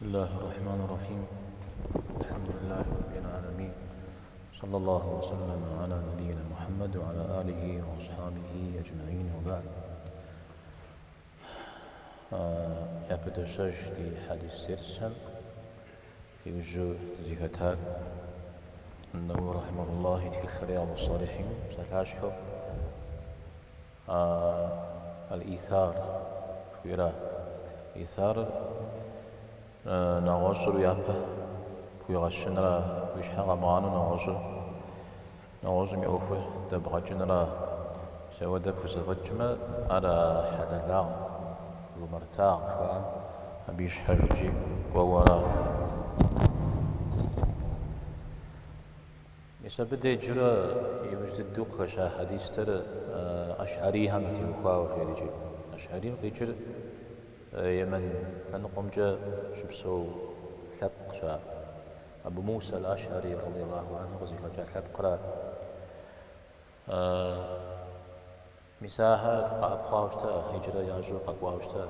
بسم الله الرحمن الرحيم. الحمد لله رب العالمين، صلى الله وسلم على نبينا محمد وعلى آله وأصحابه أجمعين، وبعد. يبدأ دي حديث سيرسل في وجوه تزيكتات أنه رحمه الله يتكلم رياض الصالحين ستعشحه الإيثار ويراه إيثار نغوصر يابه ويغشنرا ويشحق معانو نغوصر ميوفه دبغجنرا سوى دبخ سغجمة على حلال ومرتاق فان أبيش حجي وورا يسبب جرى يوجد الدوق شا حديث ترى أشعري هم تيوخوا في رجل أشعري رجل يمن تنقم جاء شبسو ثبق شا أبو موسى الأشعري رضي الله عنه غزيك جاء ثبق مساحة أبخاوشتا هجرة ياجو قواوشتا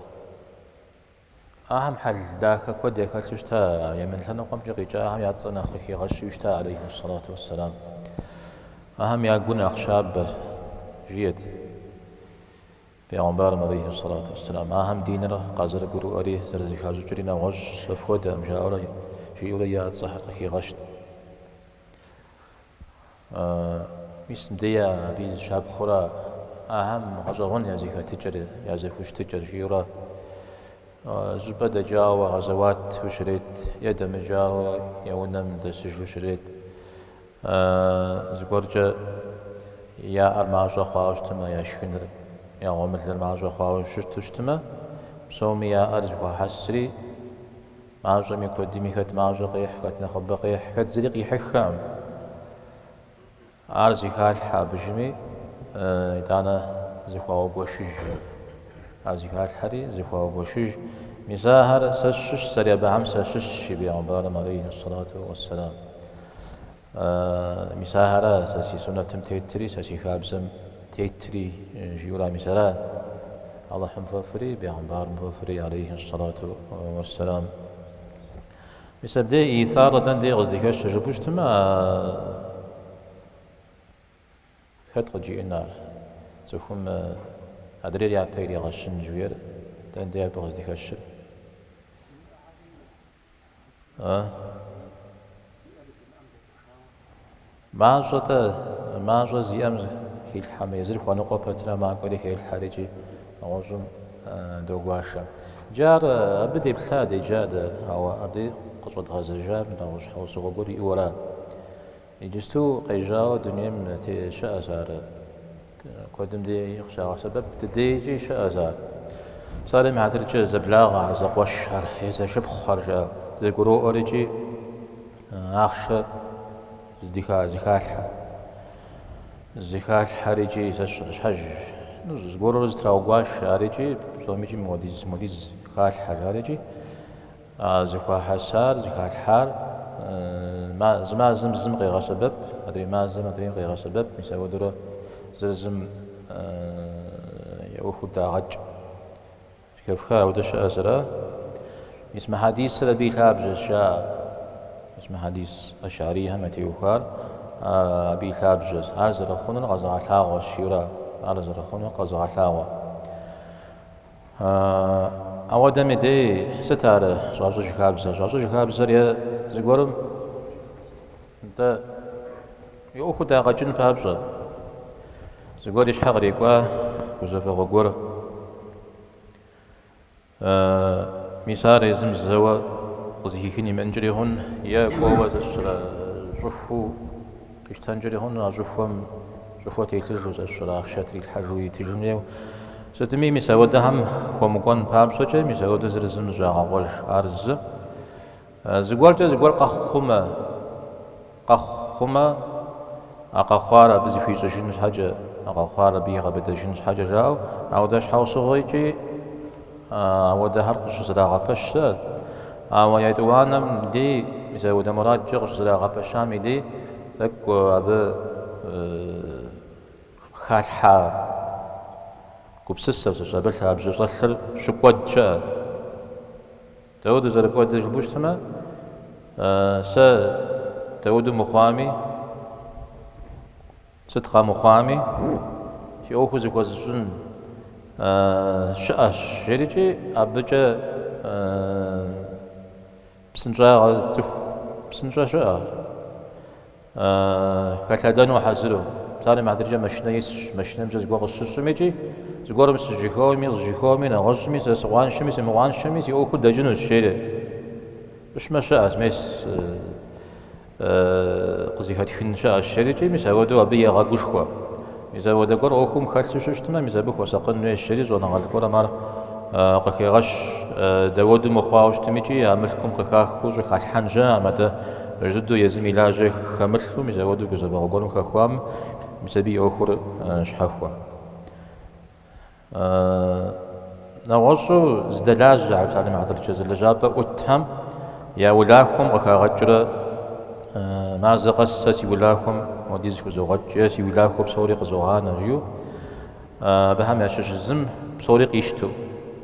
أهم حل ذاك كود يكالشتا يمن تنقم جاء أهم يتصنع خي غشيشتا عليه الصلاة والسلام أهم يقول أخشاب جيد پیامبر عليه الصلاة والسلام أهم ديننا قازر برو أريه زرزي خازو جرينا وج صفودا مجاورا جيولا ياد صحق هي غشت اسم ديا بيز شاب خورا أهم غزوان يزيك تجري يزيك وش تجري جيورا زبدة جاوا غزوات وشريت يد مجاوا يونم دسج وشريت زبرجة يا أرماجا خواجتما يا شكنر يا غمثل المعجو خواو شتما بسومي يا أرز وحسري معجو ميكودي ميكت معجو قيح كت نخب قيح كت زريق يحكام أرزي كالحا بجمي إدانا زخواو بوشج أرزي كالحري زخواو بوشج مساهر سشش سريع بهم سشش بيعبار عليه الصلاة والسلام مساهرة سسي سنة تمتيتري سسي خابزم تيتري جيورا مثلا الله مفري بيعبار مفري عليه الصلاة والسلام بسبب دي إيثار دي غزدكاش جبوشتما خطق جي النار سوكم أدرير يا بيري غشن جوير دي بغزدكاش ما جا زي أمز كيل حما يزرق وأنا قبتنا مع كل كيل حريجي نوزم دوغاشا جار بدي بثادي جاد أو أدي قصد غزة جاب نوز حوس غبوري ورا يجستو قيجاو دنيم تي شأزار قدم دي يخشى سبب تدي شأزار صار مع درجة زبلاغ عرزق وشهر هذا شب خرجا زي قرو أوريجي أخشى زكاة الحريجي سش حج نوز قررز تراوغاش حريجي بسوميجي موديز خال حريجي زكاة حسار زكاة الحار ما زم غير سبب أدري ما زم أدري غير سبب مساوي درو زم يأخذ داعج كيف خا ودش أسرة اسم حديث ربي خابز شاء اسم حديث أشعري هم تيوخار أبي خابز عرض رخون غزا ثاغ الشيرة عرض رخون غزا ثاغ أودم دي ستار جاجو خابز يا زغورم أنت يأخذ داعجن خابز زغوريش حقريقوا وزف غور مسار يزم زوا وزيكني منجريهن يا قوة جفو كشتنجريهن جفو تيتلجوز الشراخ شاتري الحجوي تجميو ستمي مساودة هم ومكون بام سوتشي مساودة زرزم جاغوش أرز زغوال قخوما أقخوارا بزي في جنس حاجة أقخوارا بيغا بدا جنس حاجة جاو أوداش حوصو غيجي أودا هرقش زراغا بشت ويدوانم دي مساودة مراجع زراغا بشامي دي لكو أبا خالحا كوبسسة وسابلها بجوزلر شكوات جاء داود زرقوا دج بوشتما س داود مخامي ستقى مخامي في أوخو زكوزن شأش شريجي أبجا بسنجا شأ كالهدانو حازرو سالم عدرجة مشنا مجا زقوغ الشميجي زقوغ مس زجيخومي نغشمي سسوانشمي سموانشمي سي أوخو دجنو الشيري بش ما شأ ميس قزي هاتخن شأ الشريجي مس هودو أبي يغاقوشكوا إذا ودقور أوخم خالتو شوشتما مس أبوخ وساقن نوي الشريج ونغالكورا مار قخيغش داود مخواوش تميجي عملكم قخاخوش خالحنجا مدى جدو يزم علاج خملو مزودو كزبا غورم خخوام مسبي أخر شحخوا نوصو زدلاج على تعلم عدل جزل جابة أتهم يا ولاكم وخاغجر ما زقس سي ولاكم وديز كزوغج سي ولاكم صوريق زوغان جيو بهم يشش الزم صوريق يشتو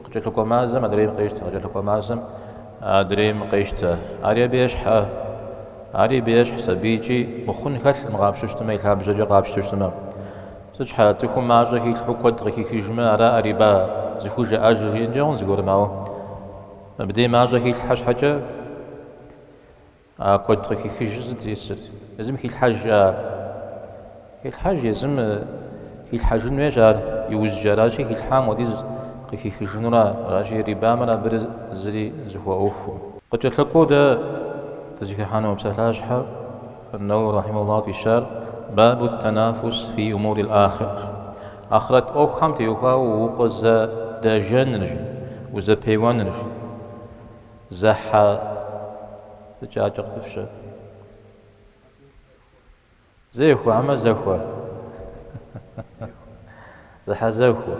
قلت لكم مازم أدريم قيشت قلت لكم مازم أدريم قيشت أريا بيش أري بيش حسابيجي مخون كل مغابشتما يلعب جاجا غابشتما سج حياتكم مع جهي الحكوة تغيكي خجمة أرى أريبا زخوجة أجري إنجاون زقور معه بدي مع جهي الحاج حاجة كود تغيكي خجزت يسر لازم كي الحاج يزم كي الحاج نواجار يوزجا راجي كي الحام وديز كي خجنورا راجي ريبا منا برز زري زخوا أوفو قد جلقو ده تزكي حانو بسهلاجحة النووي رحمه الله في الشار باب التنافس في أمور الآخر آخرت أوخم تيوخا ووقز دا جنرج وزا بيوانرج زحا تجاجق بفشا زيخوا عما زخوا زحا زخوا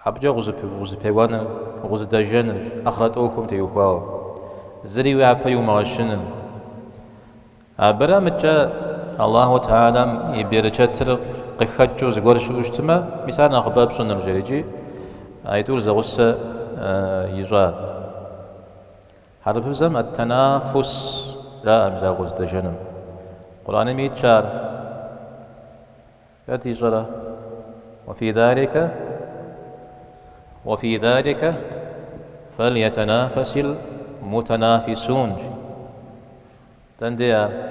عبجا غوز بيوان غوز داجن أخرت أوكم تيوخاو زري وعبيو مغشنن برا متجا الله تعالى يبيرجتر قخجو زغور شوشتما مثال أخباب سنة مجريجي أيدول زغوس يجا حرف زم التنافس لا أمزا غوز داجنم قرآن ميتشار يأتي جرى وفي ذلك فليتنافس المتنافسون تنديا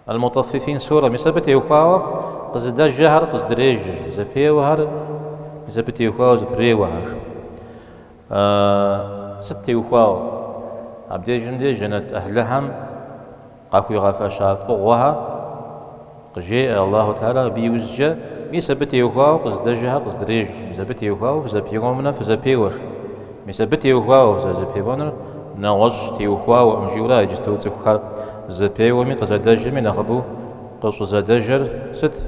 المطففين سورة مسبت يوخاو قصد الجهر قصد ريج زبي وهر مسبت يوخاو زبري وهر ست يوخاو عبدي جندي جنت أهلهم قاكو يغافا شافوها قجي الله تعالى بيوزجا مسبت يوخاو قصد الجهر قصد ريج مسبت يوخاو فزبيغومنا فزبيور مسبت يوخاو فزبيغومنا نغش تيوخاو أمجيولا يجتو تخار زبيومي قصد دجمي نخبو قصد زدجر ست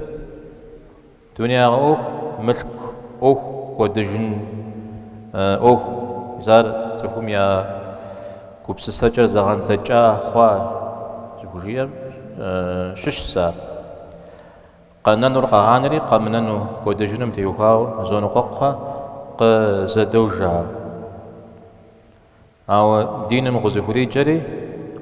دنيا أوخ ملك أوخ ودجن أوخ زار تفهم يا كوبس سجر زغان سجا خوا زوجيا شش سار قنن رقعانري قمننو ودجنم تيوخاو زون ققها قزدوجها أو دين مغزفوري جري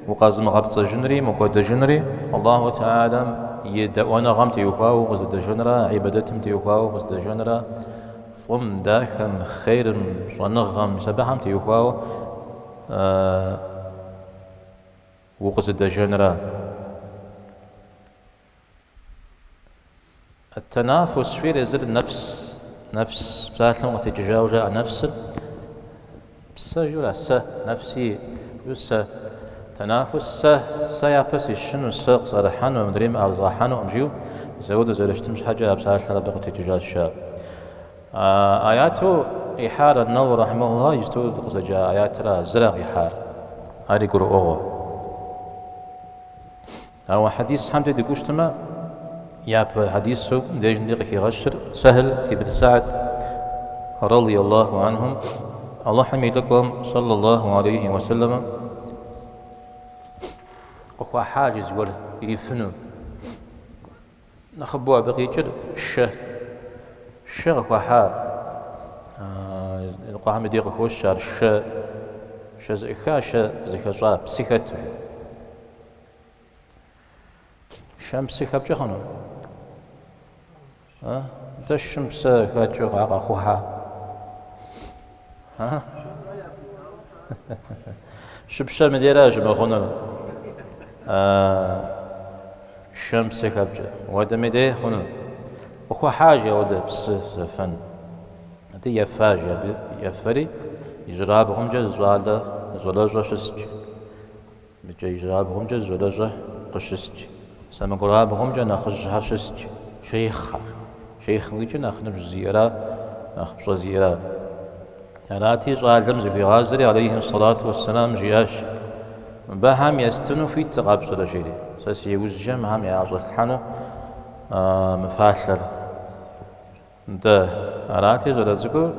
وقازم غبط جنري مقود جنري الله تعالى يدعونا غم تيوخاو غزد جنرا عبادتهم تيوخاو غزد جنرا فم داخم خير صنغم سبحم تيوخاو وغزد جنرا التنافس في رزق نفس بساتلم وتجاوز نفس بسجل نفسي بس تنافس سيابس الشنو الساق صرحان ومدريم أرزاحان ومجيو زود زلشتمش حاجة بسالة لبقى تجاوز الشاب آياته إحار النووي رحمه الله يجتوز قصجا آيات را زرع إحار هاري قرؤ أغو أو حديث حمد دقوشتما ياب حديث ديجن دقيقي غشر سهل ابن سعد رضي الله عنهم الله حميد لكم صلى الله عليه وسلم وقوى حاجز ولا يفنو نخبوا بقيجر الشغ وحا القاهم ديق خوش شار زكا زكا بسيخت شم بسيخة بجخنو الشمس كاتشو غاقا خوها شبشا مديراج بخونو الشمس كابجا ودا مدي خونو وخو حاجة ودا بس فن هذه يفاجة يفري يجرابهم جا زولا شسج بجا يجرابهم جا زولا قشسج سمقرابهم جا ناخذ شسج شيخ ويجي ناخذ زيارة ناخذ زيارة هراتي صالح زكي غازري عليه الصلاة والسلام جياش بهم يستنو في تقاب صلاة جيري ساسي وزجم هم يعزو سحنو مفاشر انت هراتي زلزكو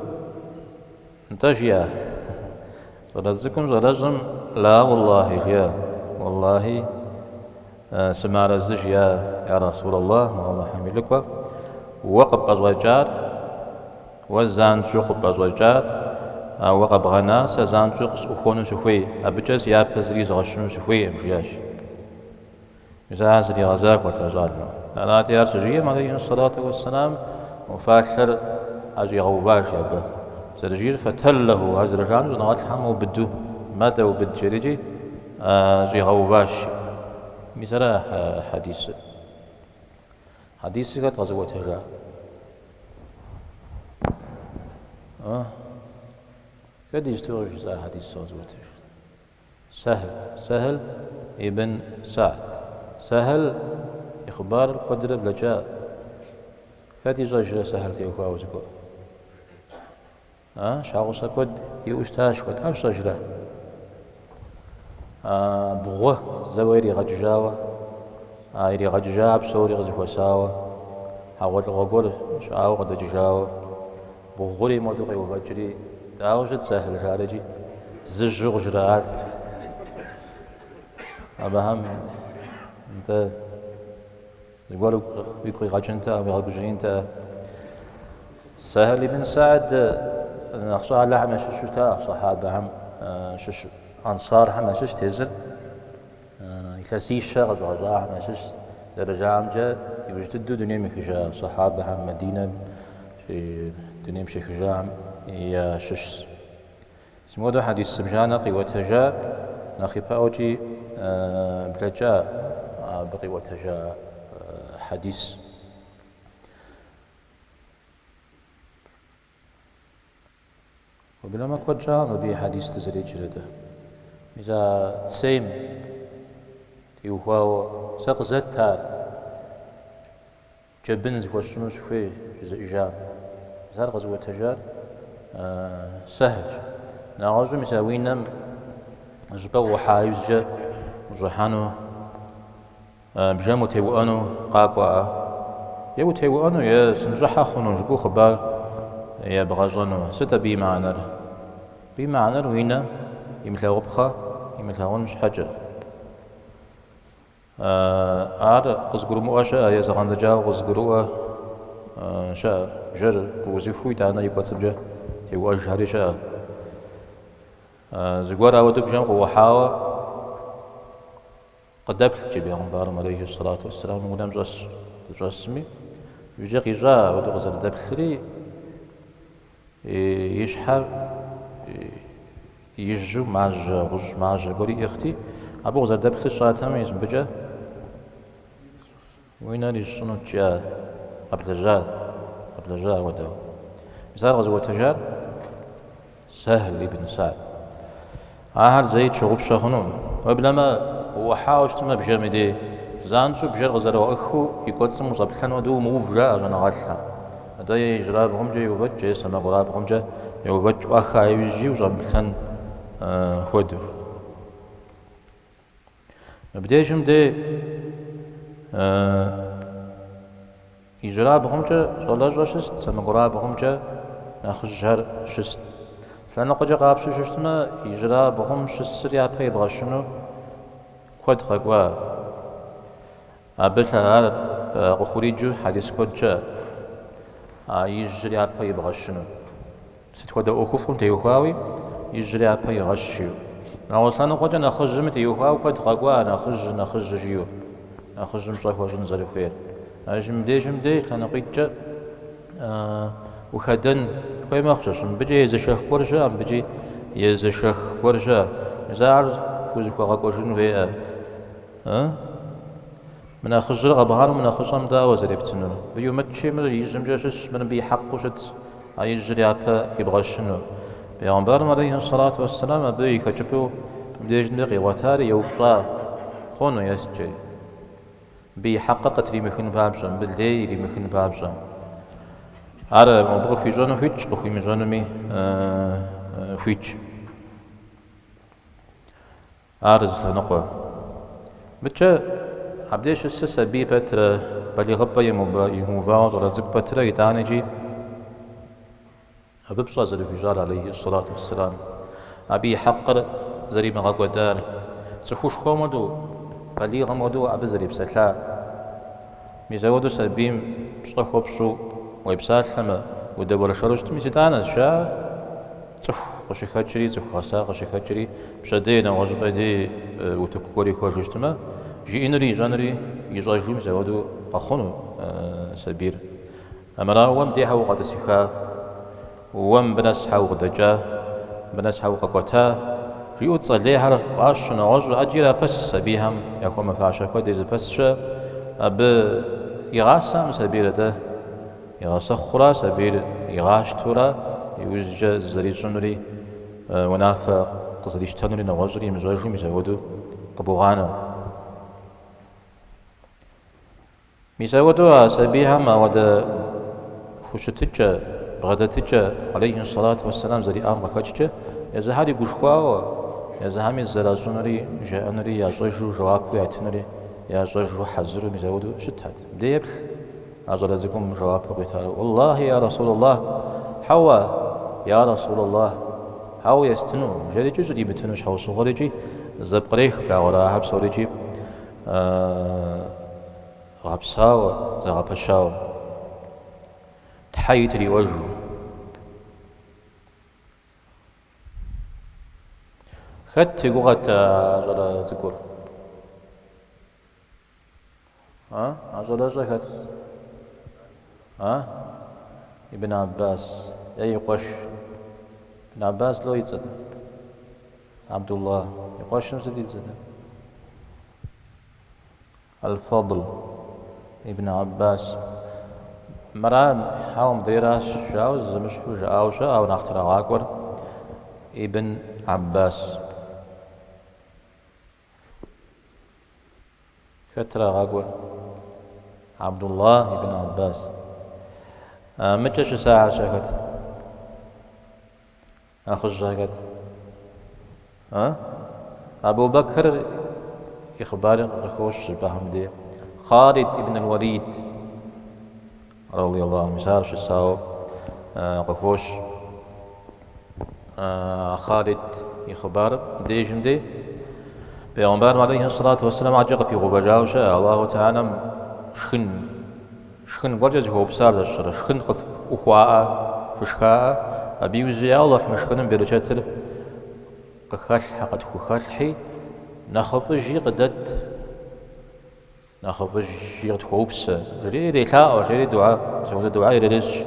انت جيا زلزكم زلزم لا والله جيا والله سمع رزج يا رسول الله والله حميلك وقب أزواجار وزان شوق أزواجار وقب غنا سزان شوق سخون سخوي أبجز يا بزري زغشون سخوي مجياش مزازري غزاك وتزالنا أنا تيار سجيم عليه الصلاة والسلام وفاشر أجي غوباش يبه سرجير فتله هذا الرجال ونغات حمو بدو ماذا وبد جريجي أجي غوباش مثلا حديث قد غزوة هجرة قد يستوى جزاء حديث غزوة هجرة سهل ابن سعد سهل إخبار القدر بلجاء قد يزوج سهل تيوكا وزكو شاغوسا قد يؤستاش قد أبسا جرا بغوه زويري غجاوة آيري غجاب سوري غزكو ساوة هاول غقول شاو قد جاوة بغوري مدوغي وفجري داوجد سهل خارجي زجوغ جرات أبهم انت يقولوا بيكوي غجنتا ويغجينتا سهل بن سعد نقصى على عم شتا صحابة هم شش أنصار هم شش تزر يكسيش غزا هم شش درجة هم جا يوجد دنيا مخجا صحابة هم مدينة في دنيا مش خجا يا شش سموده حديث سبجانا قوتها نخي باوجي بلجا بقوتها حديث وبلا ما كوجا ما بي حديث تزري جلده إذا تسيم يوهو سق زتار جبنز وشنوش في إجاب زار غزوة تجار سهل نعوز مساوينا جبوا حايز جا وجحانو بجامو تيوانو قاقوا يو تيوانو يا سنجحا خنو جبو خبار يا بغاجانو ستا بمعنى وينا يمتلاغو بخا يمتلاغون مش حاجة قزقرو مؤاشا يا زغان دجا قزقرو شا جر وزيفوي دانا يقصب جا تيواج هاري شا زقوار عودو بجام وحاوة قدبت جبي غنبارم عليه الصلاة والسلام ولم جاسمي يجي قيجا ودو غزر دبثري يشحر يجو ماج قولي اختي ابو غزر دبثري صلاة هم يسم بجا وين اللي شنو جا قبل جا ودو مثال غزوة تجار سهل بن سعد عهر زيد شغب شخنون وبلما وحاوش تما بجامدي زانسو بجر غزر واخو يقدس مصابحن ودو موفرا انا غالها هذا يجرا بهم جا يوبج جا سما غراب بهم جا يوبج واخا يجي وصابحن خودر بديجم دي يجرا بهم جا صلاة شست سما غراب بهم جا ناخذ جهر شست لأن قد قاب شستما يجرا بهم شسر يا بي بغشنو قد خقوا أبلها قخوريجو حديث قد جاء يجري عبا يبغشنو ستخودا أوكوفهم تيوخاوي يجري عبا يغشيو ناوصلنا قد نخرج متى يوخاو قد غاقوا نخرج جيو نخرج مصاف وجن زري خير جمدي لأنا قيتجا وخدن خوي ما خشش بيجي يزشخ ورجا بيجي يزشخ ورجا زار فوزك غاقوا جن هي من أخجر غبهار من أخجر دا وزري بتنو بيوم تشي من يجم جاشش من بيحق وشت يجري عبا يبغى شنو بيغمبر عليه الصلاة والسلام بي كجبو بديج نقي وتاري يوقع خونو يسجي بيحقق تري مخن بابجم بالليل مخن بابجم على ما بغى في جانو فيتش بخوي مجانو مي فيتش عارز نقوى بتشا عبديش السسة بي بتر بلي غبا يموفاوز ولا زب بتر يتانجي أببصا زري فجار عليه الصلاة والسلام أبي حقر زري مغاقوا دار تخوش خومدو بلي غمدو أبزري بسلا ميزاودو سبيم بصا خوبشو ويبسالما ودبر شرشت ميزيتانا شا تخ قشي خاتشري تخ خاصا قشي خاتشري بشدينا وجبا دي وتكوري خوجوشتما جينري جانري يجاجوم زودو قخونو سبير أمرا وم ديها وقت سيخا وم بنس حاو دجا بنس حاو قوتا ريوت صليها قاش نواجو أجيرا بس بيهم يكون مفاشا كوديز بس شا أب يغاسا سبير ده يغاسا خورا سبير يغاش تورا يوجد زري جنري ونافا قصديش تنري نواجري مزواجوم زودو قبوغانا ميزاودو سبيها ما ودا خوشتجا بغدتجا عليه الصلاة والسلام زري آم بكتجا يزهاري قشخوا يزهامي الزلازونري جاءنري يزوجو جوابو يعتنري يزوجو حزرو ميزاودو شتاد ديبل أزلازكم جوابو قتال والله يا رسول الله حوا يا رسول الله حوا يستنو جري جري بتنوش حوا صغريجي زبقريخ بلا ولا حب صوريجي غابساو زغابشاو تحيت لي وجهه خدت قوغة زرا زكور زرا زكت ابن عباس أي قش ابن عباس لو يتصد عبد الله يقش نسد يتصد الفضل ابن عباس مرام حاوم ديراش شاوز مشحو جاوشا أو نخترع عاكور ابن عباس كترا عاكور عبد الله ابن عباس متى ساعة شاكت أخذ شاكت أبو بكر إخبار رخوش بحمدي خالد ابن الوليد رضي الله عنه مسار شساو قفوش خالد إخبار ديجم دي بيغمبار عليه الصلاة والسلام عجق في غبجاوشا الله تعالى شخن ورجز هو بسار الشر شخن أخواء فشخاء أبي وزي الله مشخن برجاتر قخلح قد خلحي نخف جي قدت نخف جي تخوبس ري لا ري دعاء سوى دعاء ريش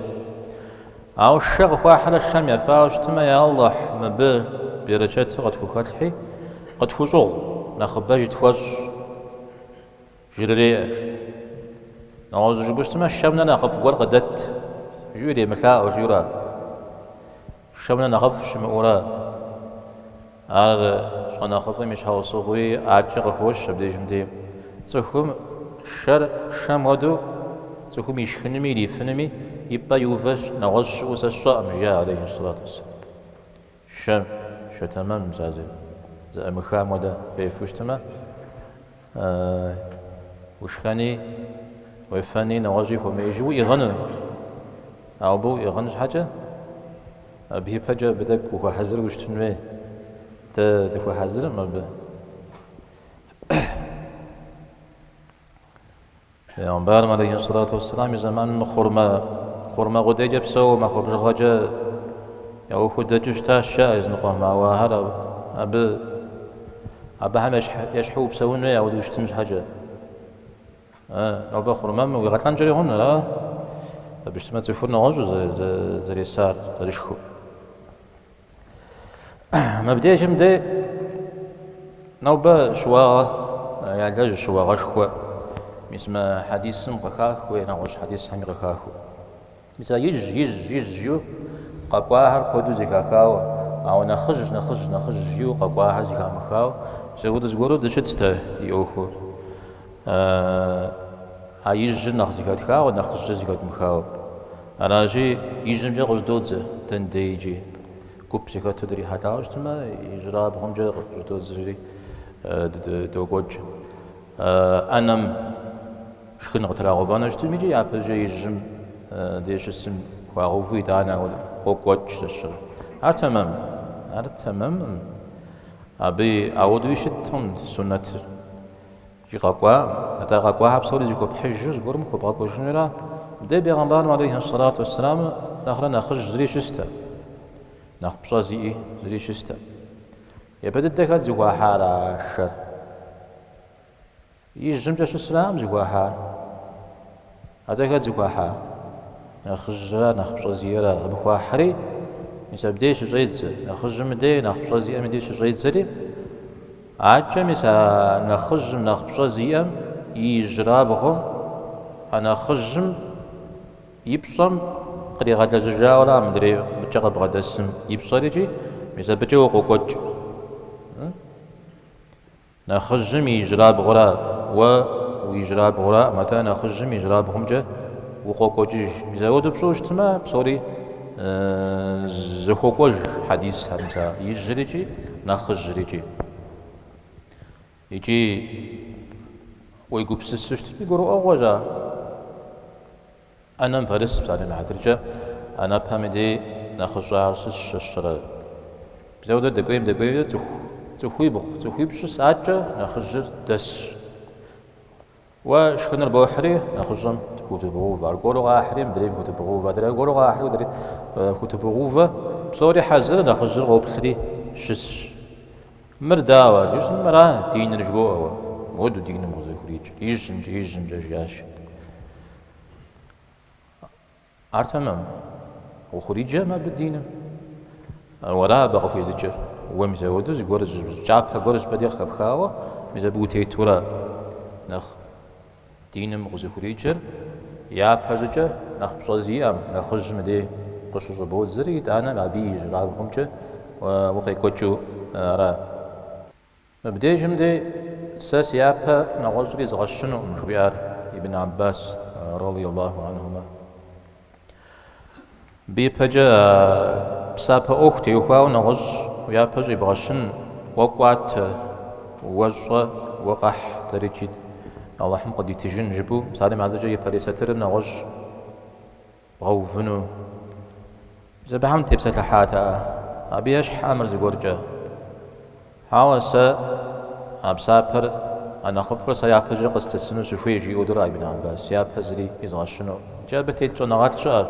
أو الشغف واحد الشام يفاوش تما يا الله مبه برجات قد خلحي قد خشوع نخف باجي تفوز جري نعوز جبوش تما الشامنا نخف ورقدت جوري مكاء وجورا الشامنا نخف شمورا شغنا خفي مش هوصوي عاجق خوش بدي جمدي تخم شر شام هدو تخم يشخنمي لي فنمي يبقى يوفش نغش وسشاء مجا عليه الصلاة والسلام شام شو تمام مزازي زي مخام ودا بيفوش تما وشخاني ويفاني نغجي هو ميجو يغنى أو بو يغنى حاجة أبي بحاجة بدك وهو حزر وشتنوي دفع حزر ما به پیامبر علیه الصلاة والسلام زمان خورما خورما غديجة بسو ما خرج غجا يا خود جشتاش شايز نقوم مع وهذا أب هم يشحو بسوونه يا ودوش تمش حاجة لو بخور مام ويغتلان جري هون لا باش ما تفورنا غجو زي صار رشخو ما بديش مدي نوبة شواغة يعني لاج شواغة شخوة مثل حديث سم غخاخ وينغوش حديث سم غخاخ مثل يجيو قاقواهر كودو زكاكاو أو نخج يو قاقواهر زكامخاو سيقول زغورو دشتسته يوخو يجي نخ زكاتخاو نخج زكاتمخاو أنا جي يجمع غزدودز تنديجي كوب زكات تدري حتاوش تما يجرا بهم جا غزدودز جري دوغوج أنم شكل غتلا غوانش تميجي يابجي يجم ديش اسم خواغوفي دانا وقوتش تشر تمام أبي أود ويشتون سنة جي قاقوا أتا قاقوا حبسولي جي كوب حجوز قرم كوب قاقوا شنورا بدي بيغمبار عليه الصلاة والسلام نخرا نخج زري شستا نخبصا زري شستا يبدأ دكات زوا حالا شر يجم جاش السلام زوا حال هذا كات زوا حال نخجرا نخبصا زيرا بخوا حري مثل بديش جيد نخج مدي نخبصا زيرا مديش جيد زري عجا مثل نخج نخبصا زيرا يجرا بهم أنا خجم يبصم قري غدا زجا ولا مدري بتشغب غدا السم يبصريجي مثل بتشو قوقوج نخجم يجرا بغرا ويجرا بغرا متى نخجم يجرا بهم جا وقوقوجي مثل ودو بصوش تما بصوري زخوقوج حديث همسا يجريجي نخجريجي يجي ويقول بسسوشت بيقولوا أغوجا أنا مفرس بتاعي محدرجة أنا بحمدي نخجر عرسش الشرع بزودة دقيم تخوي بشس عجة نخجر دس وشكنا البوحري نخجم كتبه فارقولو غاحري مدري كتبه فادري قولو غاحري ودري كتبه بصوري حزر نخجر غوبخري شس مرداوة جوش مرا دين رجوع مودو دين مغزي خريج يجم جاش أرتمم وخريجة ما بدينا وراها بقى في زجر ومزودز جورج جابها جورج بدي خبخاوة مزبوتي تورا نخ دين مغزي خريجر يا بحجة نخ بصزيام نخرج مدي قشوش بوزري أنا ما بيج رابهم جه وقي كوتشو را مبديش مدي ساس يابها نغزري زغشنو مشبيار ابن عباس رضي الله عنهما بيبجا بسابة أختي وخاو نغز ويابجا بغشن وقوات ووجه وقح تريجيد الله قد يتجن جبو سالم هذا جاي بريستر نغز غوفنو زبهم تبسة حاتا أبيش حامر زغورجا حاوسا أبسابر أنا خفر سيابجا قستسنو سفيجي ودرا ابن عباس يابجري يزغشنو جابتي جنغات شاء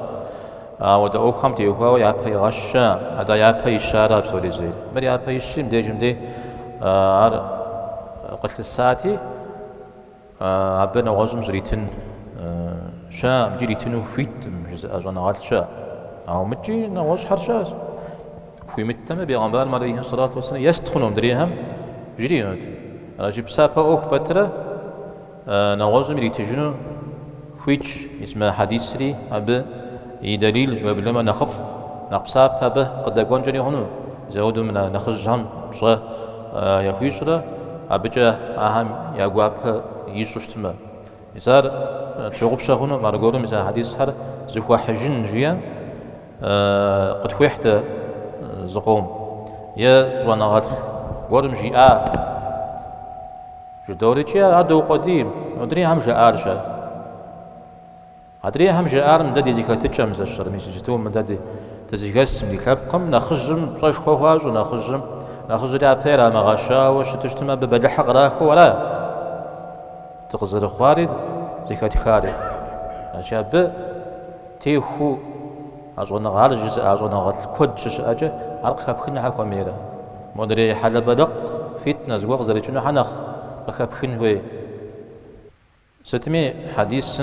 وده أوخم تيوهاو يابهي غشا هذا يابهي الشارع بسولي زي مري يابهي الشيم دي جمدي قلت الساعتي عبنا غزم زريتن شام جريتنو فيت جزء أجوانا غالت شا أو مجي نغوش حرشاز في متما بيغنبال عليه الصلاة والسلام يستخنون دريهم جريون أنا جيب سابا أوخ بترة نغزم ريتجنو فيتش اسمه حديث ري أب دليل وبلما نخف نقصاب به قد يكون جري هنا زود من نخجهم شو يخيشرا أبجا أهم يجواب يسوستما مثال تشوف شهونا مرجورو مثال حديث هذا زخوا حجن جيا قد خويحت زقوم يا جوانغات ورم جيا جدوري جيا هذا قديم ندري هم جارشة أدري هم جار مدد زكاتش أمز الشر ميسجتو مدد تزجس من الكابقم نخجم صاش خوهاج نخجر أبيرا مغاشا وشتشتما ببلح غراخو ولا تغزر خوارد زكات خارج أشاب تيخو أجونا غارج أجونا غات الكود شش أجا أرق خبخن حكوا ميرا مدري حل بدق فتنة زوج زريتنا حنخ خبخن هوي ستمي حديث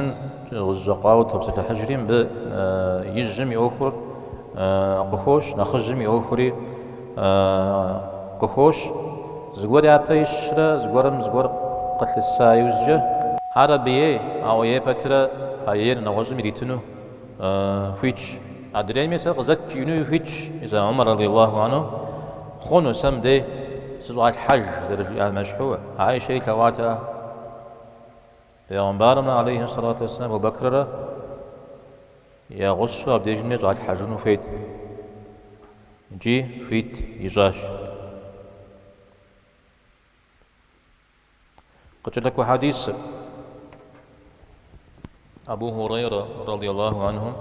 الزقاو تبصت الحجرين ب يجمي أخر قخوش نخجمي أخري قخوش زغور يابيش زغورم زغور قتل السايوزجة عربية أو يبتر هاير نغزم يريتنو فيتش أدري مثلا قزت ينو فيتش إذا عمر رضي الله عنه خونو سم دي سزوع الحج زرج المشحوع عايشة كواتا پیغمبرنا عليه الصلاة والسلام أبو بكر يا غصة بدي جنبي زوع الحج نفيت جي فيت يجاش قلت لك حديث أبو هريرة رضي الله عنه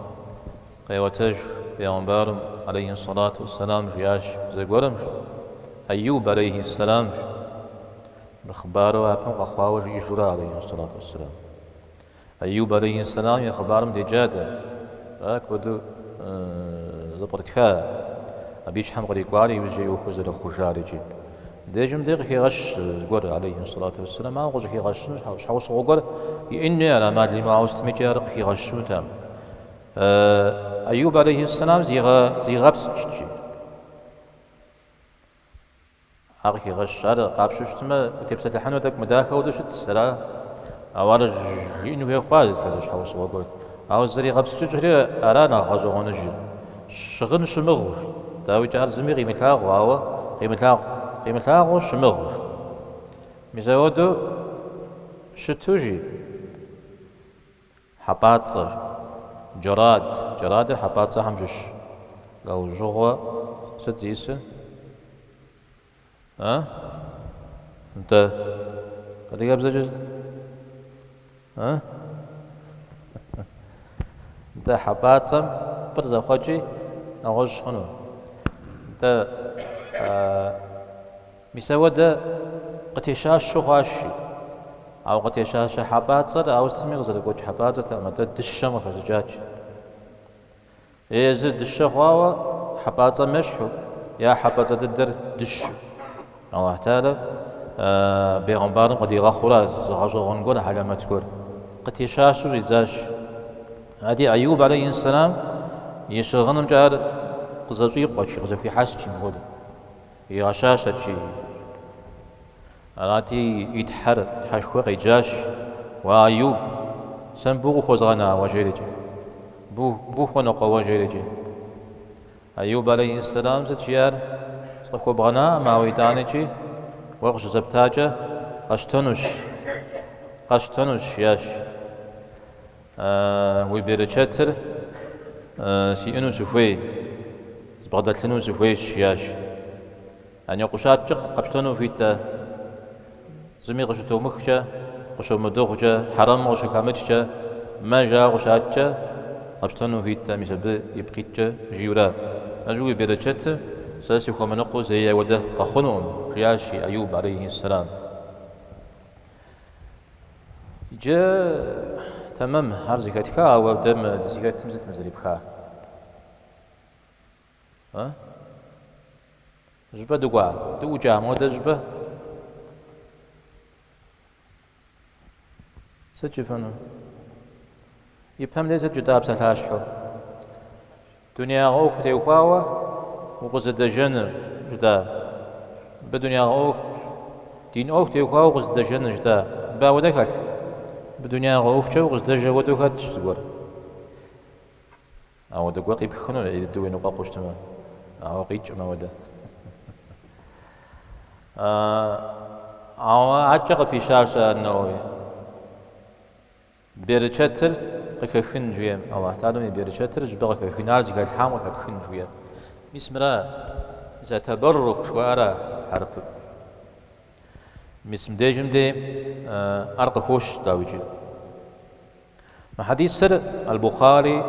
قيوتج پیغمبر عليه الصلاة والسلام جياش زغورم أيوب عليه السلام بخباره أبن قخواوج يجورا عليه الصلاة والسلام أيوب عليه السلام يخبارم دي جادة راك بدو زبرتخا أبيش حم غريق واري وجي وخزر الخجاري جي ديجم ديغ كي غش زغور عليه الصلاة والسلام ما غش كي غش حوص غور إني على ما لي ما عوست مجارق كي غش متام أيوب عليه السلام زي غبس جي أخي غش هذا قابشوش تما تبسط الحنو دك مداخل ودشت سلا أوارج جينو هي خواز سلاش حوص وقول أو زري غبس تجري أرانا خازو غنجي شغن شمغ داوي جار زميغي مثاغ واوا قيمتاغ شمغ مزودو شتوجي حباتصر جراد حباتصر همجش لو جغوا ستزيسن ها انت قد جاب زجاج ها انت حباتصم برزا خوجي نغوش خنو انت مسود قتيشاش شغاشي او قتيشاش حباتصر او استمي غزل قوج حباتصر ما تدشم خزجاج ايه زد الشخواوه حباتصر مشحو يا حباتصر تدر دش الله تعالى بيغمبارن قد يغخولا زغاجو غنقول على ما تقول قد يشاشو ريزاش هذه أيوب عليه السلام يشغنم جار قزازو يقوشي قزا في حاسة مقول يغشاشة شي راتي يتحر حشوة غيجاش وأيوب سنبوغ خوزغنا وجيرجي بو خنق وجيرجي أيوب عليه السلام ستشيار صخو بغنا ما ويدانجي وغش زبتاجة قشتنوش ياش ويبيرتشتر سي انو سفوي زبغدتلنو سفويش ياش أن يقشات قشتنو فيتا زمي قشتو مخجة قشو مدوخجة حرام قشو كامتشة ما جا قشاتشة قشتنو فيتا مسبب يبقيتشة جيورا أجوي بيرتشتر ساسي خو منقو زي وده قخنون رياشي أيوب عليه السلام جاء تمام هرزكتك أو دم دزيكت تمزت مزري بخا ها جبا دقوا دوجا مودا جبا سجفنا يفهم ليس جداب سلاشحو دنيا غوك تيوخاوة وقصد جن جدا بدنيا غوك دين أوك تيوخاوة وقصد جن جدا باودكت بدنيا غوك شو قصد جودوكت تقول أو دقوا قيب خنون إذا دوين وقاقوش تمام أو قيج ما وده أو عجق في شارشة أنه بيرتشتر قيخن جويم الله تعالى بيرتشتر جبغ كخنارز قال حامل كخن جويم مسمرا إذا تبرك شوارا حرب مسم ديجم دي أرق خوش داوجي ما حديث سر البخاري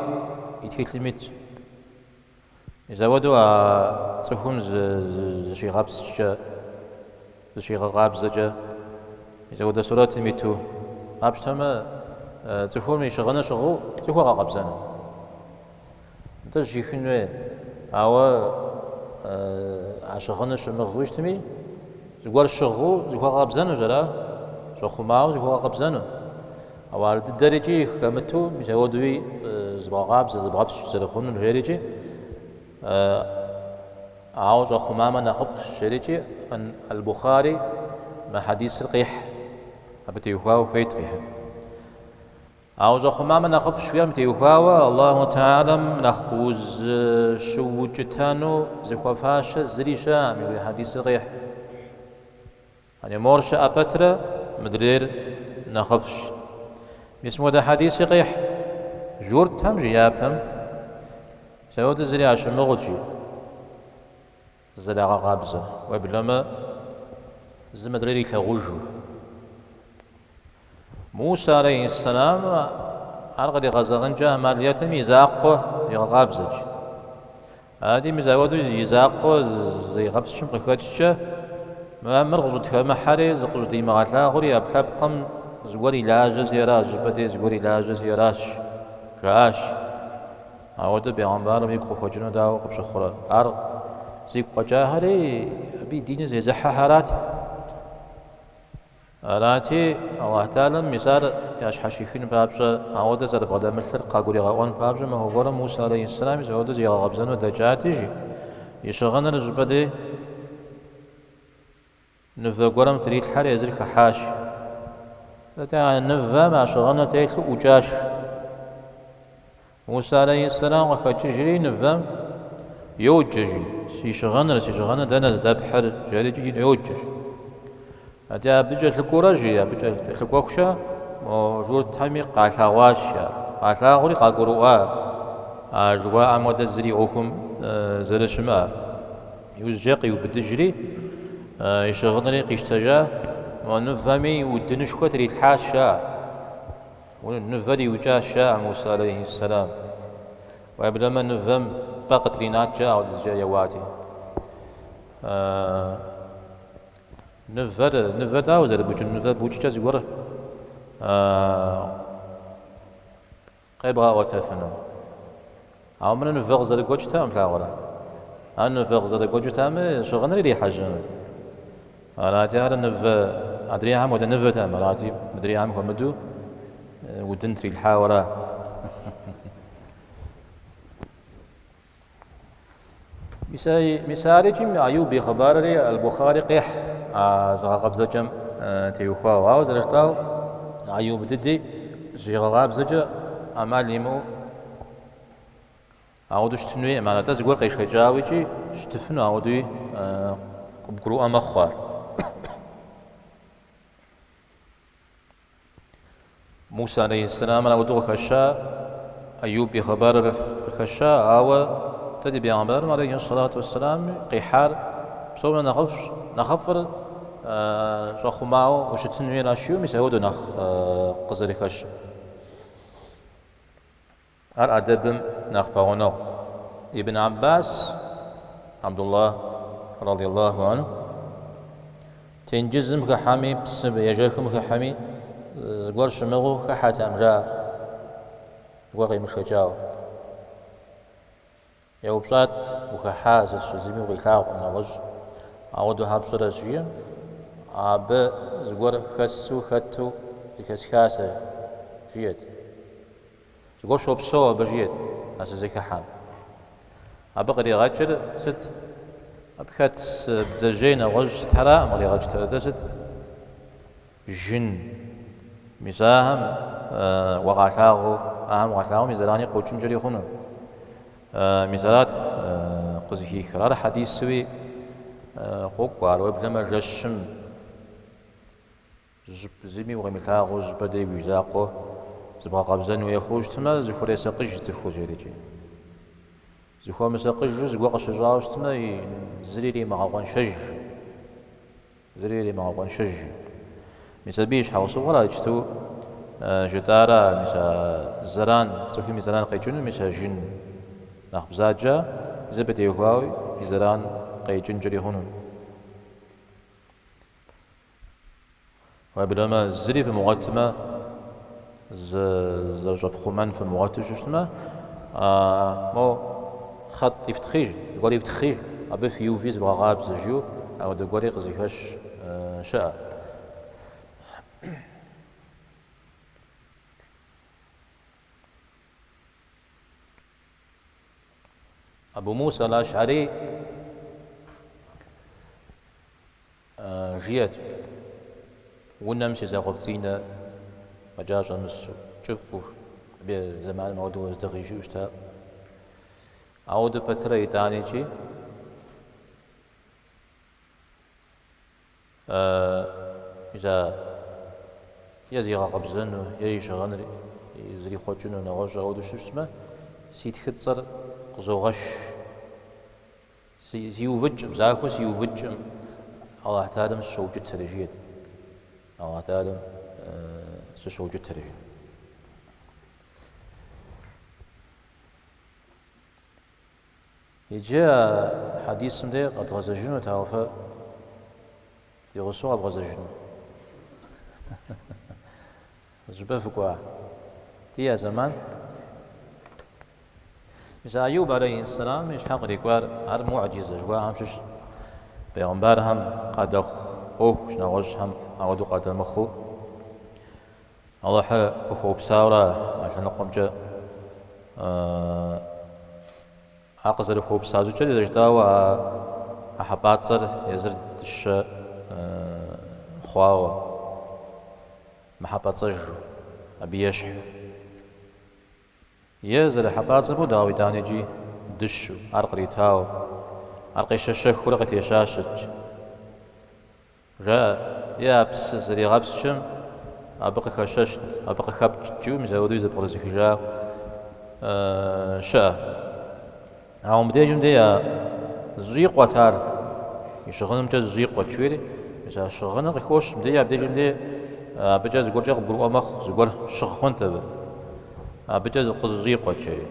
يتكلمت إذا ودوا تصفهم زشي غابس زشي غابس زجا إذا ودوا سورة الميتو غابش تما تصفهم يشغلنا شغو تخوا غابزانا تجيخنوي أو عشان شمغوشتمي زوار الشغو زوار غابزانو جرا شخو ماو زوار غابزانو أوارد الدرجة كمتو مزودوي زبغابز زبغابز زرخون الجريجي عاوز خمامة نخف شريجي أن البخاري ما حديث القيح أبتيوهاو فيت فيها عاوز خمامة نخف شوية متيوهاو الله تعالى نخوز شوجتانو زكوفاشا زريشا من حديث القيح يعني مورش أبترا مدرير نخفش اسمه ده حديث قيح جورتهم جيابهم سعود زري عشان مغلشي زرع غابزة وبلما زمدري كغوجو موسى عليه السلام أرغد غزغنجا مالية ميزاقه يغابزج هذه مزاودو يزاقه زي غابز شم قيقاتشا ما مرغجت كما حري زقج دي مغاتلا غوري أبلابقم زوري لاجز يراج بدي زوري لاجز يراش راش عود بيغمبار ميكو خوجنو داو قبش خورا أرغ زي قجاهري أبي دين زي زححارات راتي الله تعالى مثال ياش حشيخين بابجا عود زاد بغدا مثل قاقوري غاوان بابجا ما هو غورا موسى عليه السلام زود زي غابزانو دجاتيجي يشغلنا رجبدي نفا غورم تريد الحال يزرك حاش فتاع النفا ما شغلنا تيتلو وجاش موسى عليه السلام وخجري نفا يوججي سيشغلنا دانا ذبحر جاري يوجج هذا بجت الكوراجي بجت الكوكشا موجود تامي قالاواشا قالاوري قاقروا جوا عمود الزري اوكم زرشما يوزجقي وبدجري يشغلني قيشتجا ونفهمي ودنش كتري الحاشا ونفري وجاشا موسى عليه السلام وقبل نفهم باقت رينات جا ودزجا يواتي نفر داوزر بوجن نفر بوجي زور قيبغا وتفنو عمرنا نفر زر قوج تام لا ولا أنا نفر زر قوج تام شغلنا لي حاجة أنا تعرف نفر أدري هم وده نفر تام راتي مدري هم كمدو ودنتري الحاورة مثالي جم أيوب خبر البخاري قيح زغاب زجم تيوخوا واو زرتاو أيوب ددي زغاب زج أماليمو عودش تنوي معنا تزغور قيش خجاويجي شتفنو عودي قبقرو أمخوار موسى عليه السلام أنا ودو خشا أيوب خبر خشا أو تدي بيعمر عليه الصلاة والسلام قيحار بصوبنا نخفر شخو معه وشتنوي راشيو مسعودو نخ قزري خش أدبم نخ باغونو ابن عباس عبد الله رضي الله عنه تنجزم كحامي بسم يجاكم كحامي قرش مغو كحات أمرا وغي مشجاو يوبسات وكحاز السوزيمي وغيخاو نوج عودو هابسو رجيم عب زغور خسو خطو يكسكاسة جيد زغور شوبسو بجيد ناس زي كحام عب غري غاجر ست أبكات بزجين غج تحرا مغري غاج تردست جن مساهم وغاشاغو أهم غاشاغو ميزراني قوچن جري خونو مثالات قزحي خرار حديث سوي قوقوار وبلما جشم زمي وغمثاغو زبدي ويزاقو زبغا قبزان ويخوش تما زخور يساقج زخو جريجي زخو مساقج زخو شجاوش تما زريري مغاقوان شج زريري مغاقوان شج مثال بيش حوصو ولا اجتو جدارا مثال زران تسوكي مثالان قيجون مثال جن نخبزاجا زبدي يهواوي زران قيجون جري هونون وبلما زري في مغتمة زوجة خمان في مغتمة مو خط يفتخيج يقول يفتخيج أبي في يوفيز بغاب زجيو أو دقولي قزيكش شاء أبو موسى الأشعري جيت ونمشي زي قبسينا مجاج نسو شوفوا بزمان موضوع ازدغي جوشتا عود بتري تانيجي إذا يزي قبزن يشغن يزري خوجن ونغش عود شوشتما سيت ختصر قزوغش سيوفجم زاكو سيوفجم الله تعالى سوجت ترجيت الله تعالى سوجت ترجيت يجي حديث مدي قد غزجنو تعرف يغسو قد غزجنو زبف كوا تي زمان مش أيوب عليه السلام مش حق ريكوار هذا معجزة جوا هم شش بيغمبار هم قد أخوه شنوش هم أودو قد مخو الله حل أخو بساورة عشان نقوم جا أقصد أخو بسازو جا لجداو أحبات صر يزرد الش خواو محبات صر أبي يشح يزر حباز بو داوي دانيجي دشو أرقري تاو أرقي شاشك خلقت يشاشج جاء يا بس زري غبسشم أبقى خششت أبقى خبت جو مزودو يزر بغزي خجا شاء عم بديجم ديا زيق وتار يشغلهم جز زيق وتشويري إذا شغلنا خوش بديا بديجم دي بجاز قرجق برو أمخ زقر شخون تبه بجاز قزيق وشيء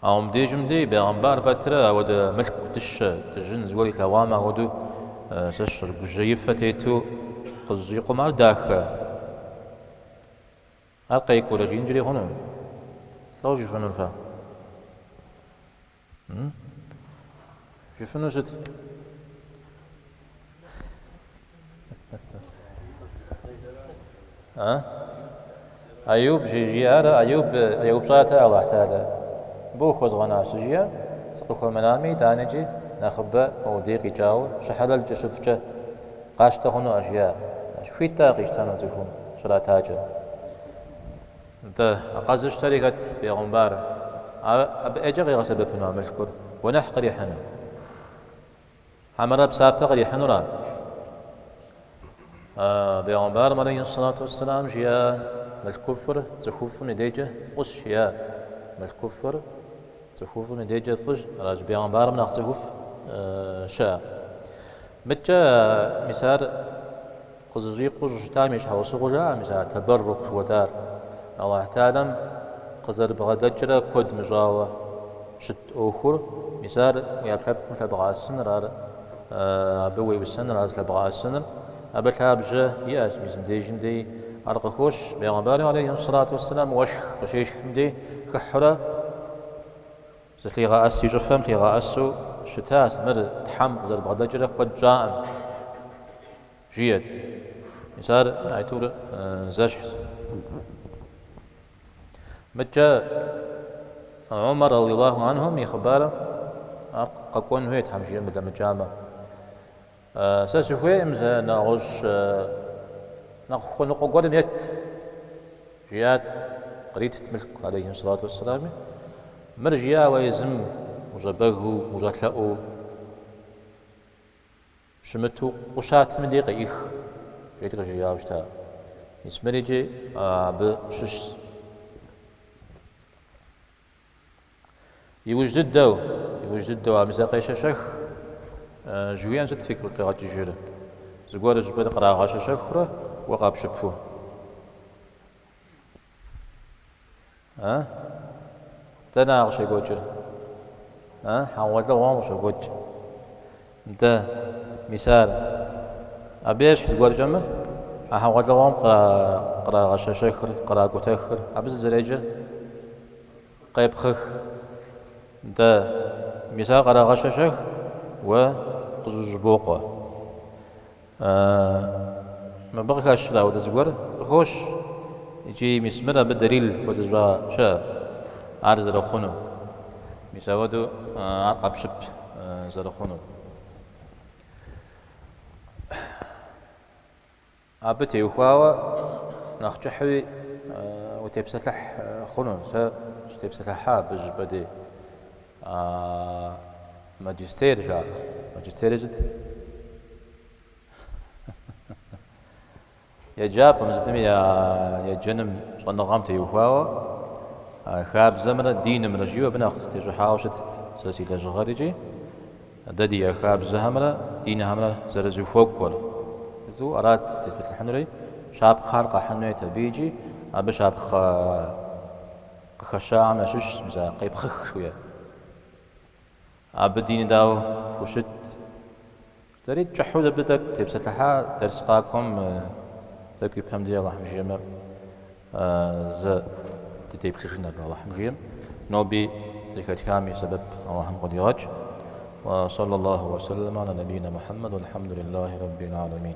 أوم ديجم دي بأنبار بترا ود ملك دش الجن زوري ثواما ودو سشر بجيفة تيتو قزيق مال داخل ألقى يقول جينجري هنا لو جفنون فا جفنون ست أيوب جيارة أيوب صاتا الله تعالى بوك وزغنا سجيا سقوك منامي تانجي نخبة أو ديقي جاو شحال الجشفجة قاشتا هنا أشياء شفيتا قيشتانا زيكم شلا تاجة ده أقازش تريقة بيغمبار أب أجغي غسل ببنا ملكور ونحق ريحنا حمرا بسابق ريحنا را بيغمبار عليه الصلاة والسلام جيا الكفر زخوف نديجة فش يا الكفر زخوف نديجة فش راج بيغمبار من زخوف شاء متى مسار قزجي قج تامش حوس قجا مسار تبرك ودار الله تعالى قزر بغدجرة كود مجاوة شت أخر مسار يبحث مثل بغاسن رار بوي بسن راز لبغاسن أبلها بجا يأس ميزم ديجن دي أرقخوش بيغمباري عليه الصلاة والسلام وشخ قشيش دي كحرة زتلي غاس يجفم تلي غاسو شتاس مر تحم زر بغدجرة قد جاء جيد يسار عيتور زشح متى عمر رضي الله عنهم يخباره قاكون هيت حمشي مثل مجامع ساسفوي مزا نغش نخو نقول يت جيات قريت ملك عليه الصلاة والسلام مرجيا ويزم وجبه وجتلأو شمتو وشات من دقيقة إخ جيت رجيا وشتا يسمريجي بشش يوجد دو مساقي ششخ جويان زد فكر قرات جيرة زقول جبت قرا غاش شخرة وقاب شبفو تنا غش يقول حاولت وام غش يقول انت مثال أبيش تقول جمل حاولت وام قرا غش شخر قرا قتخر أبز زريجة قيب خخ دا ميساق على غششك وقزوج بوقه ما بغاش لا وتزور خوش يجي مسمرة بالدليل وتزوا شا عارز الخنو مساودو عقب شب زر خنو أبتي وخاوة نخجحوي وتبسلح خنو تبسلحها بجبدي ماجستير جا ماجستير جد يا جاب مزدمي يا جنم صنع غامتي يوخاوة خاب زمرة دين من رجيو بنا تجو حاوشت ساسي لجغارجي ددي يا خاب زهمرة دين همرة زرزو فوق ور زو أراد تثبت الحنوري شاب خارق حنوي تبيجي أبي شاب خشاع مشش مزا قيب خخ شوية أبي دين داو فوشت تريد جحود بدك تبسط لها درسقاكم ذاك يفهم دي الله مجيما ز تتيب خشنا الله مجيم نوبي ذكر كامي سبب الله مقدياج وصلى الله وسلم على نبينا محمد والحمد لله رب العالمين.